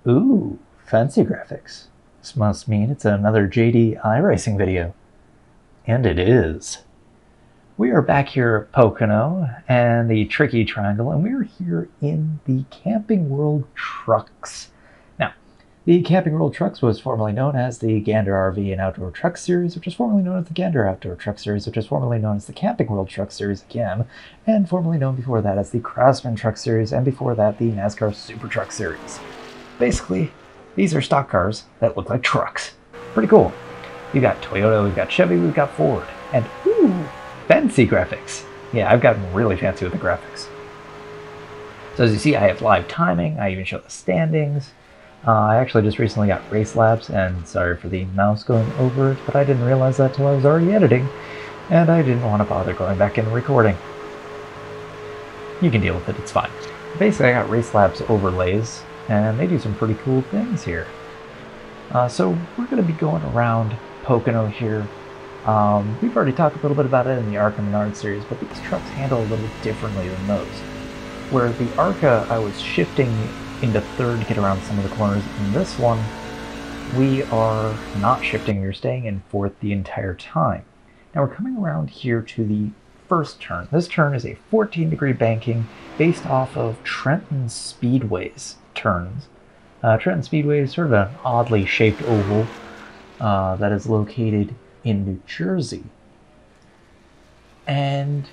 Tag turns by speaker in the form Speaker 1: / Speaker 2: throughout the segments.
Speaker 1: Ooh, fancy graphics. This must mean it's another JD iRacing video. And it is. We are back here at Poconos and the Tricky Triangle, and we're here in the Camping World Trucks. Now, the Camping World Trucks was formerly known as the Gander RV and Outdoor Truck Series, which is formerly known as the Gander Outdoor Truck Series, which is formerly known as the Camping World Truck Series again, and formerly known before that as the Craftsman Truck Series, and before that the NASCAR Super Truck Series. Basically, these are stock cars that look like trucks. Pretty cool. We've got Toyota, we've got Chevy, we've got Ford, and ooh, fancy graphics. Yeah, I've gotten really fancy with the graphics. So as you see, I have live timing, I even show the standings. I actually just recently got race laps, and sorry for the mouse going over it, but I didn't realize that till I was already editing, and I didn't want to bother going back and recording. You can deal with it, it's fine. Basically, I got race laps overlays, and they do some pretty cool things here. So we're going to be going around Poconos here. We've already talked a little bit about it in the ARCA Menard series, but these trucks handle a little differently than those. Where the ARCA, I was shifting into third to get around some of the corners. In this one, we are not shifting, we're staying in fourth the entire time. Now we're coming around here to the first turn. This turn is a 14-degree banking based off of Trenton Speedway's turns. Trenton Speedway is sort of an oddly shaped oval that is located in New Jersey. And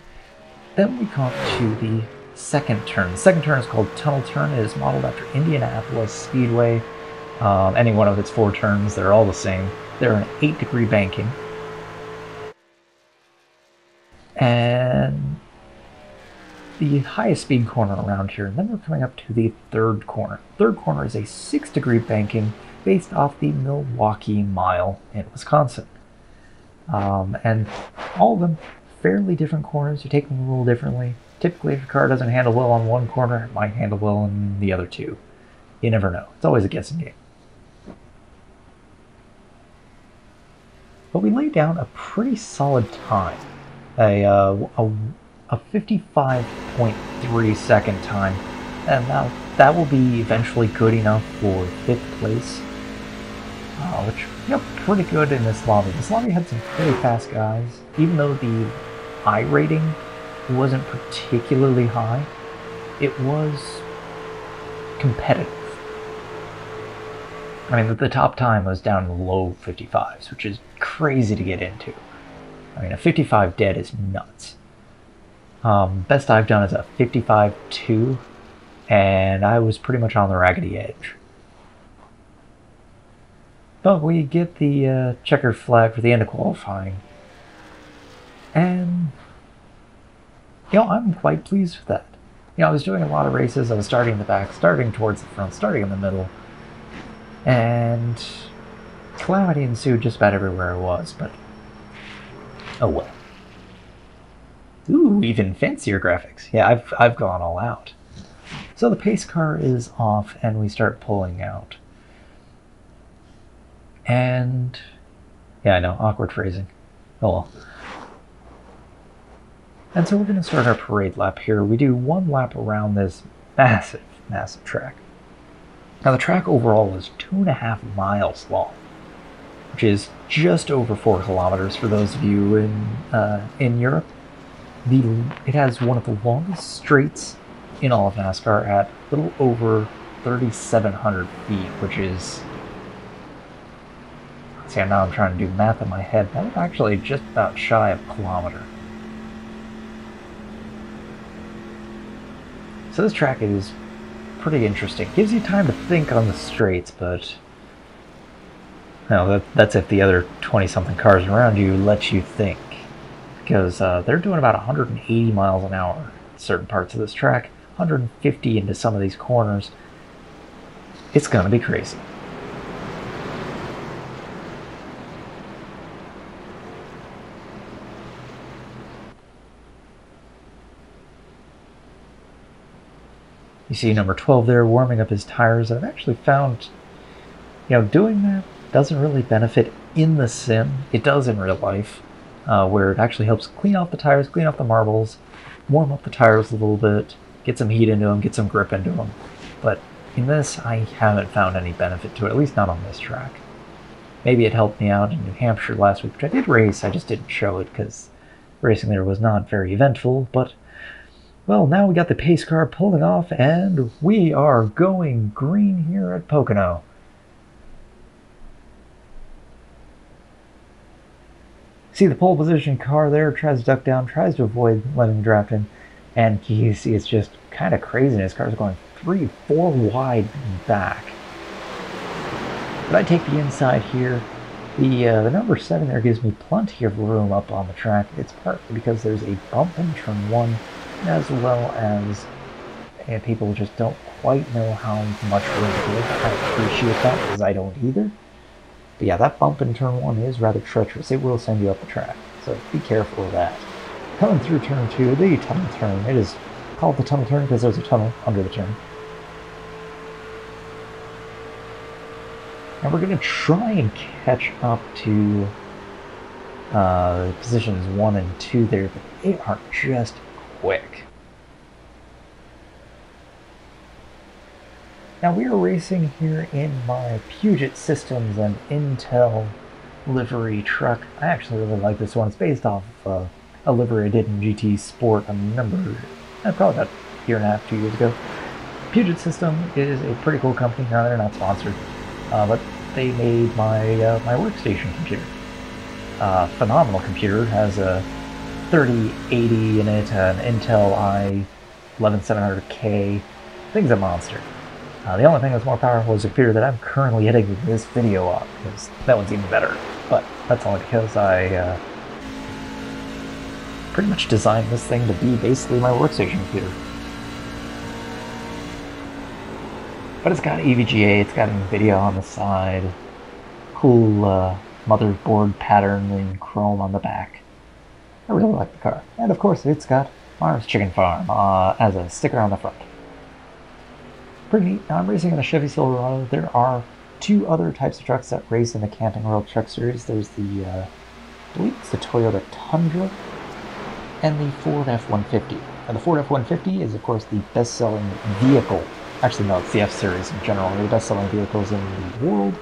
Speaker 1: then we come to the second turn. The second turn is called Tunnel Turn. It is modeled after Indianapolis Speedway. Any one of its four turns, they're all the same. They're an 8-degree banking. And the highest speed corner around here, and then we're coming up to the third corner. Third corner is a 6-degree banking based off the Milwaukee Mile in Wisconsin. And all of them fairly different corners. You take them a little differently. Typically, if your car doesn't handle well on one corner, it might handle well in the other two. You never know. It's always a guessing game. But we laid down a pretty solid time. A 55.3 second time, and that will be eventually good enough for 5th place, which, you know, pretty good in this lobby. This lobby had some pretty fast guys, even though the I rating wasn't particularly high. It was competitive. I mean, the top time was down in the low 55s, which is crazy to get into. I mean, a 55 dead is nuts. Best I've done is a 55.2, and I was pretty much on the raggedy edge. But we get the checkered flag for the end of qualifying, and you know, I'm quite pleased with that. You know, I was doing a lot of races. I was starting in the back, starting towards the front, starting in the middle, and calamity ensued just about everywhere I was. But oh well. Ooh, even fancier graphics. Yeah, I've gone all out. So the pace car is off and we start pulling out. And yeah, I know, awkward phrasing. Oh well. And so we're going to start our parade lap here. We do one lap around this massive, massive track. Now the track overall is 2.5 miles long, which is just over 4 kilometers for those of you in Europe. It has one of the longest straights in all of NASCAR at a little over 3,700 feet, which is... See, now I'm trying to do math in my head. That is actually just about shy of a kilometer. So this track is pretty interesting. Gives you time to think on the straights, but... No, that's if the other 20-something cars around you let you think. Because they're doing about 180 miles an hour in certain parts of this track, 150 into some of these corners. It's going to be crazy. You see number 12 there warming up his tires. I've actually found, you know, doing that doesn't really benefit in the sim. It does in real life. Where it actually helps clean off the tires, clean off the marbles, warm up the tires a little bit, get some heat into them, get some grip into them. But In this, I haven't found any benefit to it, at least not on this track. Maybe it helped me out in New Hampshire last week, which I did race, I just didn't show it because racing there was not very eventful, but, well, now we got the pace car pulling off, and we are going green here at Pocono. See the pole position car there, tries to duck down, tries to avoid letting the draft in, and you see it's just kind of craziness. Car's going 3-4 wide back. But I take the inside here. The number 7 there gives me plenty of room up on the track. It's partly because there's a bump in turn 1, as well as people just don't quite know how much room to give. I appreciate that, because I don't either. But yeah, that bump in turn 1 is rather treacherous. It will send you up the track, so be careful of that. Coming through turn 2, the tunnel turn. It is called the tunnel turn because there's a tunnel under the turn. And we're going to try and catch up to positions 1 and 2 there, but they are just quick. Now we are racing here in my Puget Systems and Intel livery truck. I actually really like this one. It's based off of a livery I did in GT Sport a number, probably about a year and a half, 2 years ago. Puget System is a pretty cool company. Now they're not sponsored, but they made my my workstation computer. Phenomenal computer. Has a 3080 in it, an Intel i11700K. Thing's a monster. The only thing that's more powerful is the computer that I'm currently editing this video on, because that one's even better. But that's only because I pretty much designed this thing to be basically my workstation computer. But it's got EVGA, it's got NVIDIA on the side, cool motherboard pattern in chrome on the back. I really like the car. And of course it's got Mars Chicken Farm as a sticker on the front. Pretty neat. Now I'm racing in the Chevy Silverado. There are 2 other types of trucks that race in the Camping World Truck Series. There's the, I believe it's the Toyota Tundra and the Ford F-150. And the Ford F-150 is of course the best-selling vehicle. Actually, no, it's the F-Series in general. They're the best-selling vehicles in the world.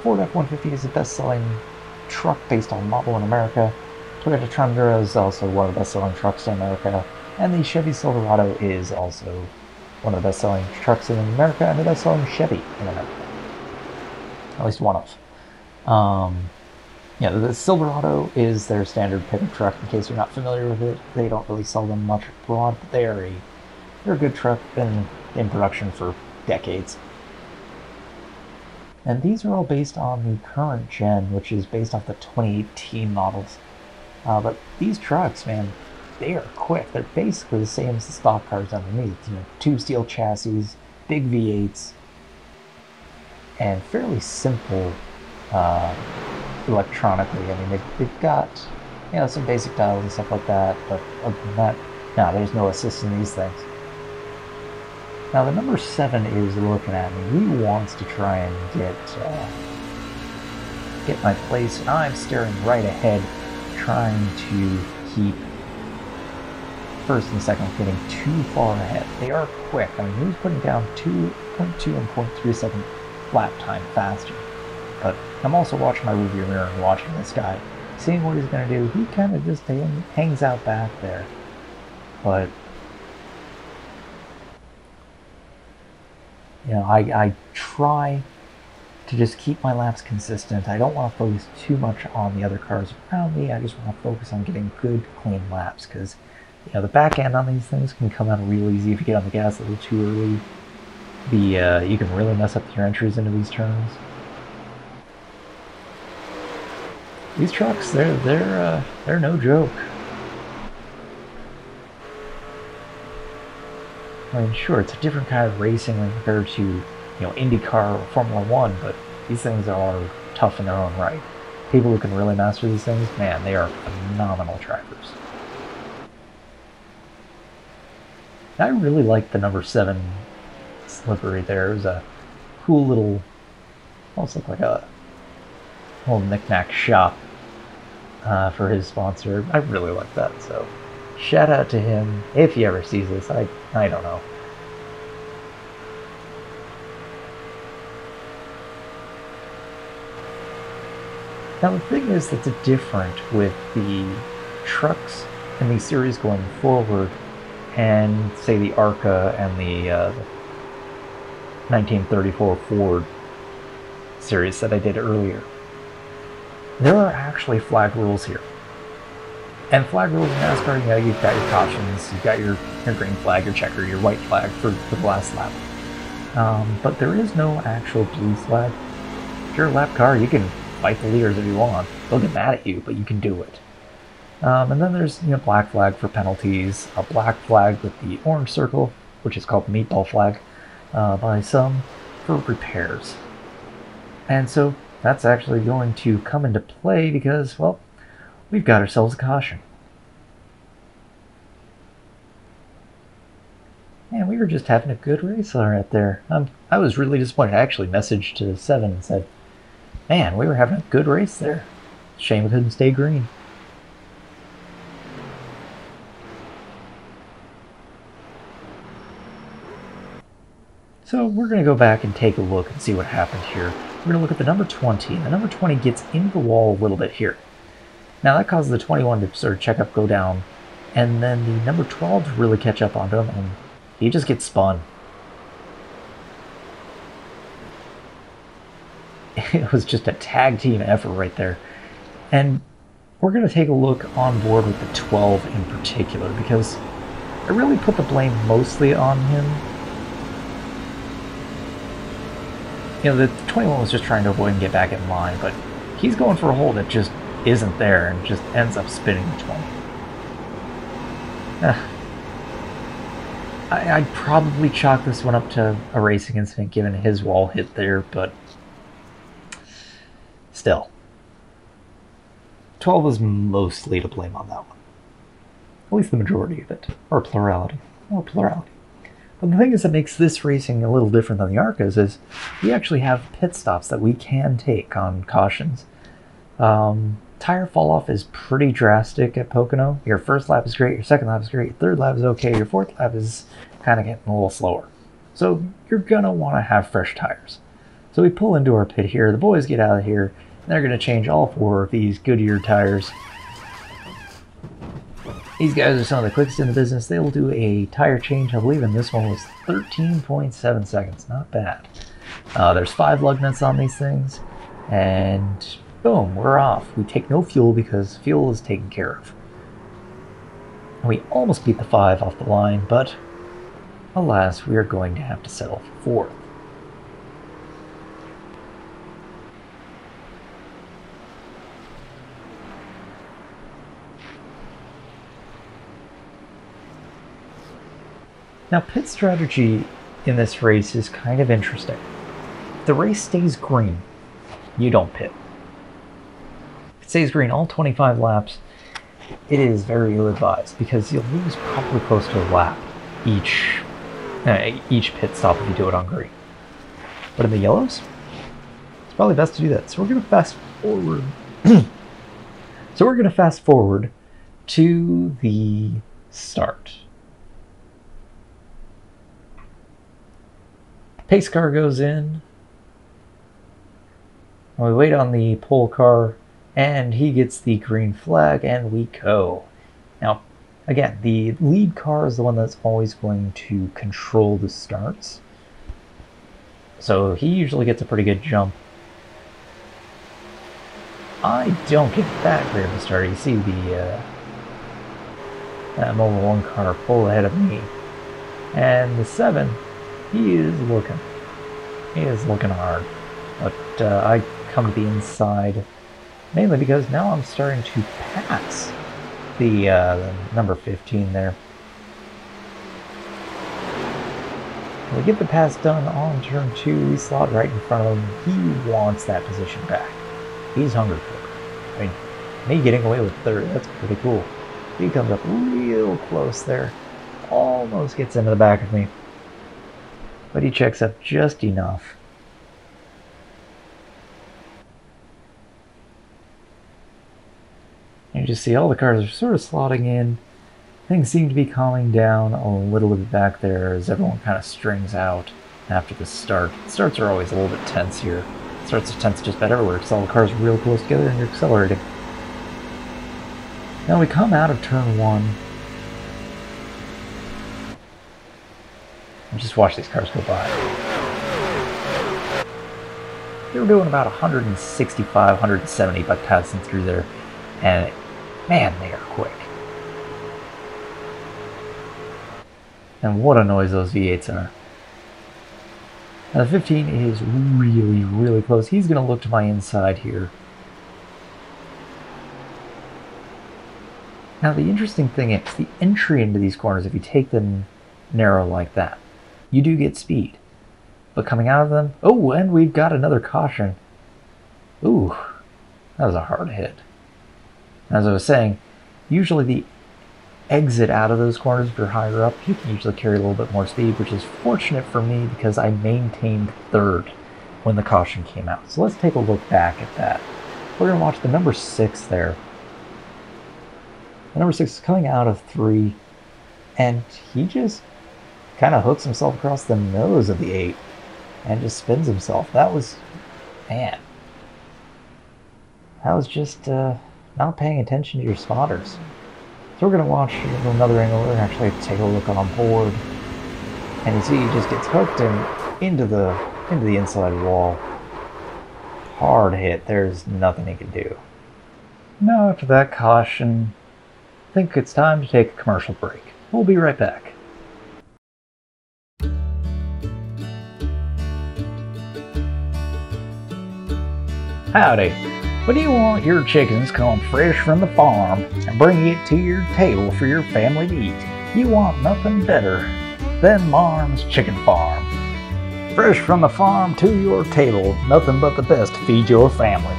Speaker 1: Ford F-150 is the best-selling truck based on model in America. Toyota Tundra is also one of the best-selling trucks in America. And the Chevy Silverado is also one of the best-selling trucks in America and the best-selling Chevy in America. At least one of. Yeah, the Silverado is their standard pickup truck. In case you're not familiar with it, they don't really sell them much abroad, but they're a good truck. Been in production for decades. And these are all based on the current gen, which is based off the 2018 models. But these trucks, man, they are quick. They're basically the same as the stock cars underneath. You know, 2 steel chassis, big V8s, and fairly simple electronically. I mean, they've got, you know, some basic dials and stuff like that, but other than that, no, there's no assist in these things. Now the number 7 is looking at me. He wants to try and get my place, and I'm staring right ahead, trying to keep first and second, getting too far ahead. They are quick. I mean, he's putting down 2.2 and 0.3 second lap time faster. But I'm also watching my rearview mirror and watching this guy, seeing what he's going to do. He kind of just hangs out back there. But you know, I try to just keep my laps consistent. I don't want to focus too much on the other cars around me. I just want to focus on getting good, clean laps, because you know, the back end on these things can come out real easy if you get on the gas a little too early. You can really mess up your entries into these turns. These trucks, they're no joke. I mean, sure, it's a different kind of racing when compared to, you know, IndyCar or Formula 1, but these things are tough in their own right. People who can really master these things, man, they are phenomenal drivers. I really like the number 7 livery there. It was a cool little, almost looked like a little knick-knack shop for his sponsor. I really like that, so shout out to him if he ever sees this. I don't know. Now the thing is that's different with the trucks in these series going forward and say the ARCA and the 1934 Ford series that I did earlier. There are actually flag rules here. And flag rules in NASCAR, you know, you've got your cautions, you've got your green flag, your checker, your white flag for the last lap. But there is no actual blue flag. If you're a lap car, you can fight the leaders if you want. They'll get mad at you, but you can do it. And then there's, you know, black flag for penalties, a black flag with the orange circle, which is called the meatball flag by some, for repairs. And so that's actually going to come into play because, well, we've got ourselves a caution. Man, we were just having a good race right there. I was really disappointed. I actually messaged to Seven and said, man, we were having a good race there. Shame we couldn't stay green. So we're going to go back and take a look and see what happened here. We're going to look at the number 20. The number 20 gets into the wall a little bit here. Now that causes the 21 to sort of check up, go down, and then the number 12 to really catch up onto him, and he just gets spun. It was just a tag team effort right there. And we're going to take a look on board with the 12 in particular, because I really put the blame mostly on him. You know, the 21 was just trying to avoid and get back in line, but he's going for a hole that just isn't there and just ends up spinning the 20. I'd probably chalk this one up to a racing incident given his wall hit there, but still. 12 was mostly to blame on that one. At least the majority of it. Or plurality. But the thing is that makes this racing a little different than the ARCAs is we actually have pit stops that we can take on cautions. Tire fall off is pretty drastic at Pocono. Your first lap is great, your second lap is great, your third lap is okay, your fourth lap is kind of getting a little slower. So you're gonna want to have fresh tires. So we pull into our pit here, the boys get out of here, and they're gonna change all 4 of these Goodyear tires. These guys are some of the quickest in the business. They will do a tire change, I believe in this one was 13.7 seconds, not bad. There's 5 lug nuts on these things, and boom, we're off. We take no fuel because fuel is taken care of. And we almost beat the 5 off the line, but alas, we are going to have to settle for 4th. Now, pit strategy in this race is kind of interesting. If the race stays green, you don't pit. If it stays green all 25 laps, it is very ill-advised because you'll lose probably close to a lap each pit stop if you do it on green. But in the yellows, it's probably best to do that. So we're going to fast forward. So we're going to fast forward to the start. Pace car goes in. And we wait on the pole car, and he gets the green flag, and we go. Now, again, the lead car is the one that's always going to control the starts. So he usually gets a pretty good jump. I don't get that great of a start. You see the Mobil 1 car pull ahead of me. And the 7, he is looking hard. But I come to the inside, mainly because now I'm starting to pass the number 15 there. We get the pass done on turn 2, we slot right in front of him. He wants that position back. He's hungry for it. I mean, me getting away with 3rd, that's pretty cool. He comes up real close there. Almost gets into the back of me. But he checks up just enough. And you just see all the cars are sort of slotting in. Things seem to be calming down a little bit back there as everyone kind of strings out after the start. Starts are always a little bit tense here. starts to tense just about everywhere because all the cars are real close together and you're accelerating. Now we come out of turn 1. And just watch these cars go by. They were doing about 165, 170 by passing through there. And man, they are quick. And what a noise those V8s are. Now the 15 is really, really close. He's going to look to my inside here. Now the interesting thing is the entry into these corners, if you take them narrow like that, you do get speed. But coming out of them, oh, and we've got another caution. Ooh, that was a hard hit. As I was saying, usually the exit out of those corners, if you're higher up, you can usually carry a little bit more speed, which is fortunate for me because I maintained third when the caution came out. So let's take a look back at that. We're going to watch the number 6 there. The number 6 is coming out of 3, and he just kind of hooks himself across the nose of the 8 and just spins himself. That was, man, that was just not paying attention to your spotters. So we're going to watch another angle and actually take a look on board. And you see he just gets hooked and into the inside wall. Hard hit. There's nothing he can do. Now after that caution, I think it's time to take a commercial break. We'll be right back. Howdy. When you want your chickens come fresh from the farm and bring it to your table for your family to eat, you want nothing better than Marm's Chicken Farm. Fresh from the farm to your table, nothing but the best to feed your family.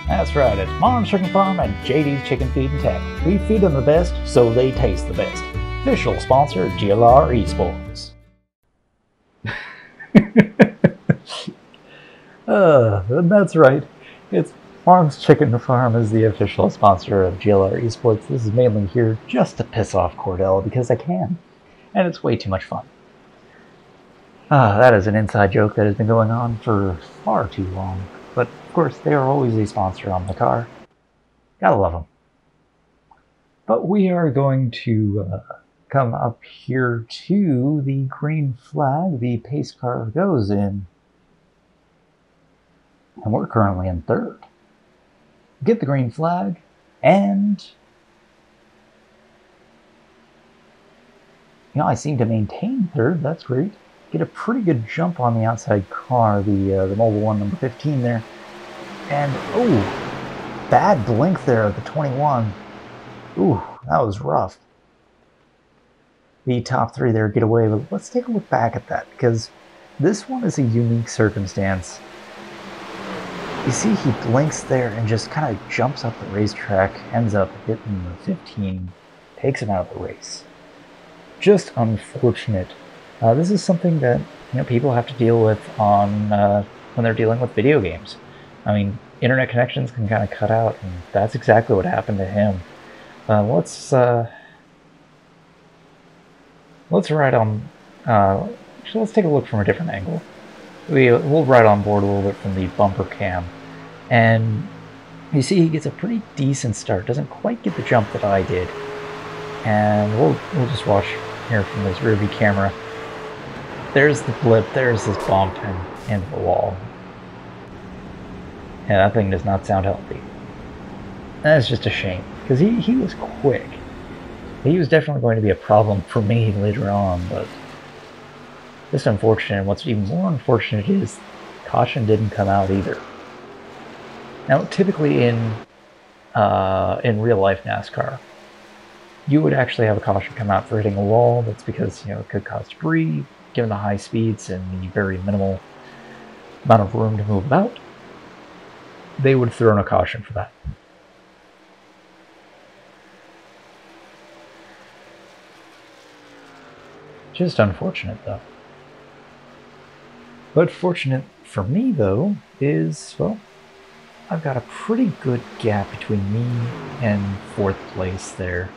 Speaker 1: That's right, it's Marm's Chicken Farm and JD's Chicken Feed and Tavern. We feed them the best so they taste the best. Official sponsor of GLR Esports. That's right. It's Marm's Chicken Farm is the official sponsor of GLR Esports. This is mainly here just to piss off Cordell because I can. And it's way too much fun. That is an inside joke that has been going on for far too long. But of course, they are always a sponsor on the car. Gotta love them. But we are going to come up here to the green flag the pace car goes in. And we're currently in third. Get the green flag, and I seem to maintain third. That's great. Get a pretty good jump on the outside car, the Mobile One number 15 there, and oh, bad blink there at the 21. Ooh, that was rough. The top 3 there get away, but let's take a look back at that because this one is a unique circumstance. You see he blinks there and just kind of jumps up the racetrack, ends up hitting the 15, takes him out of the race. Just unfortunate. This is something that people have to deal with on when they're dealing with video games. I mean, internet connections can kind of cut out, and that's exactly what happened to him. Let's ride on. Actually, let's take a look from a different angle. We'll ride on board a little bit from the bumper cam. And you see he gets a pretty decent start. Doesn't quite get the jump that I did. And we'll just watch here from this rear view camera. There's the blip, there's this bump and into the wall. Yeah, that thing does not sound healthy. That's just a shame, because he was quick. He was definitely going to be a problem for me later on, but just unfortunate. What's even more unfortunate is caution didn't come out either. Now, typically in real life NASCAR, you would actually have a caution come out for hitting a wall. That's because it could cause debris, given the high speeds and the very minimal amount of room to move about. They would throw in a caution for that. Just unfortunate, though. But fortunate for me, though, is, well, I've got a pretty good gap between me and fourth place there.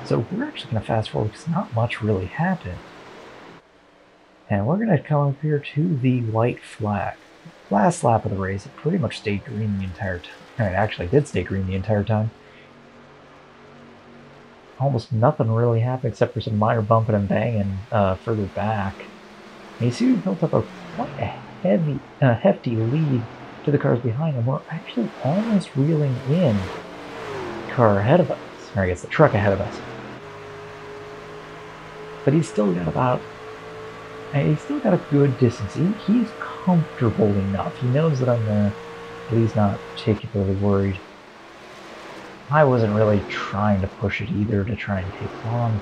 Speaker 1: So we're actually going to fast forward because not much really happened. And we're going to come up here to the white flag. last lap of the race, it pretty much stayed green the entire time. And it actually did stay green the entire time. Almost nothing really happened except for some minor bumping and banging further back. And you see we built up quite a hefty lead to the cars behind him. We're actually almost reeling in the car ahead of us, or I guess the truck ahead of us. But he's still got a good distance. He's comfortable enough. He knows that I'm there, but he's not particularly worried. I wasn't really trying to push it either to try and take on,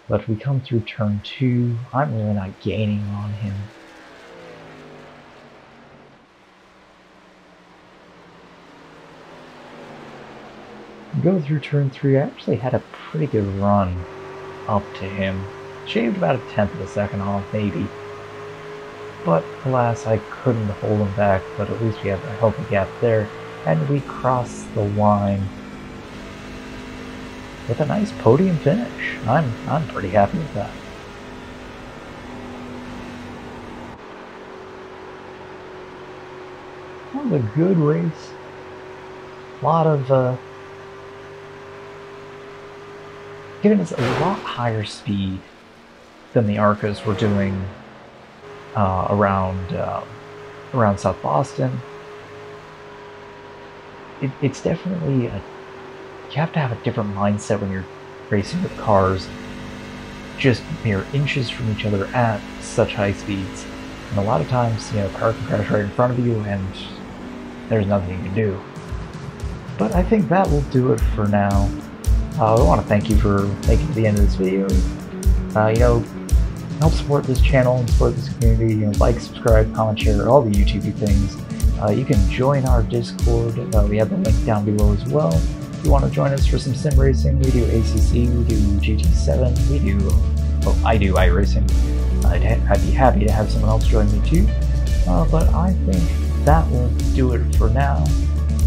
Speaker 1: but we come through turn 2. I'm really not gaining on him. Go through turn 3. I actually had a pretty good run up to him. Shaved about a tenth of a second off, maybe. But alas, I couldn't hold him back, but at least we have a healthy gap there. And we cross the line with a nice podium finish. I'm pretty happy with that. That was a good race. A lot of giving us a lot higher speed than the ARCAs were doing around South Boston. It's definitely you have to have a different mindset when you're racing with cars just mere inches from each other at such high speeds. And a lot of times, a car can crash right in front of you and there's nothing you can do. But I think that will do it for now. I want to thank you for making it to the end of this video. Help support this channel and support this community. Like, subscribe, comment, share, all the YouTube things. You can join our Discord. We have the link down below as well. If you want to join us for some sim racing, we do ACC, we do GT7, I do iRacing. I'd be happy to have someone else join me too. But I think that will do it for now.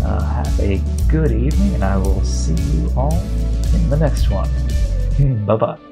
Speaker 1: Have a good evening, and I will see you all in the next one. Bye-bye.